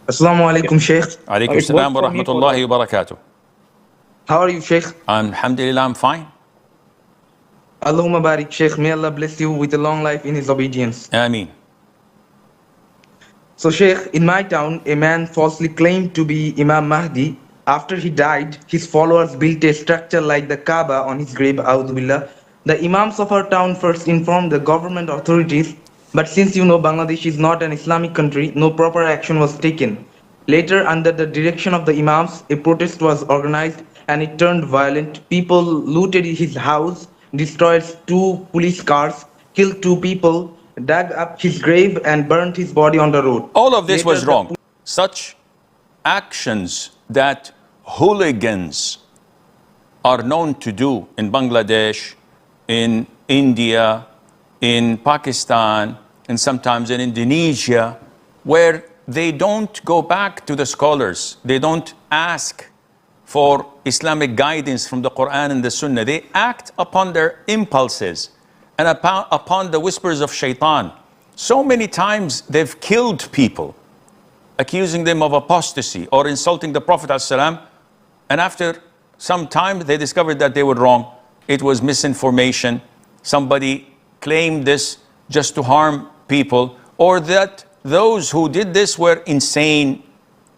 Assalamu alaikum, Sheikh. Alaikum It salam worked wa for me for rahmatullahi that. wa barakatuh. How are you, Sheikh? Alhamdulillah, I'm fine. Allahumma barik, Sheikh. May Allah bless you with a long life in His obedience. Ameen. So, Sheikh, in my town, a man falsely claimed to be Imam Mehdi. After he died, his followers built a structure like the Kaaba on his grave, A'udhu Billah. The Imams of our town first informed the government authorities, but since you know Bangladesh is not an Islamic country, no proper action was taken. Later, under the direction of the Imams, a protest was organized and it turned violent. People looted his house, destroyed two police cars, killed two people, dug up his grave and burned his body on the road. All of this Later, was wrong. Such actions that hooligans are known to do in Bangladesh, in India, in Pakistan, and sometimes in Indonesia, where they don't go back to the scholars. They don't ask for Islamic guidance from the Qur'an and the Sunnah. They act upon their impulses and upon the whispers of shaitan. So many times they've killed people, accusing them of apostasy or insulting the Prophet ﷺ, and after some time they discovered that they were wrong. It was misinformation. Somebody claimed this just to harm people, or that those who did this were insane.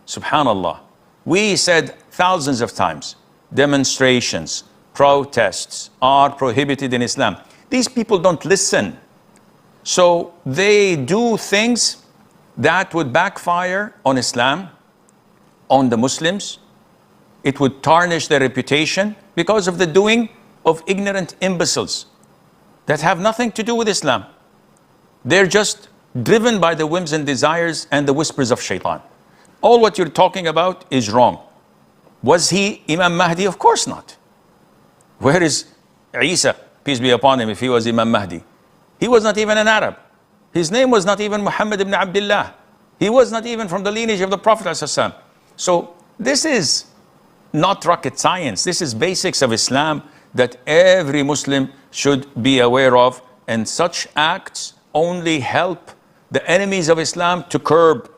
Subhanallah. We said thousands of times, demonstrations, protests are prohibited in Islam. These people don't listen. So they do things that would backfire on Islam, on the Muslims. It would tarnish their reputation because of the doing of ignorant imbeciles that have nothing to do with Islam. They're just driven by the whims and desires and the whispers of shaitan. All what you're talking about is wrong. Was he Imam Mahdi? Of course not. Where is Isa, peace be upon him, if he was Imam Mahdi? He was not even an Arab. His name was not even Muhammad ibn Abdullah. He was not even from the lineage of the Prophet ﷺ. So this is not rocket science. This is basics of Islam that every Muslim should be aware of. And such acts only help the enemies of Islam to curb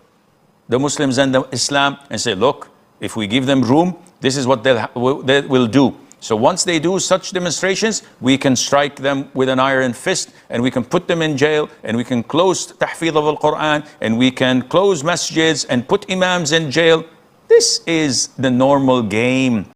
the Muslims and the Islam and say, look, if we give them room, this is what they will do. So once they do such demonstrations, we can strike them with an iron fist, and we can put them in jail, and we can close tahfidh of al-Quran, and we can close masjids and put imams in jail. This is the normal game.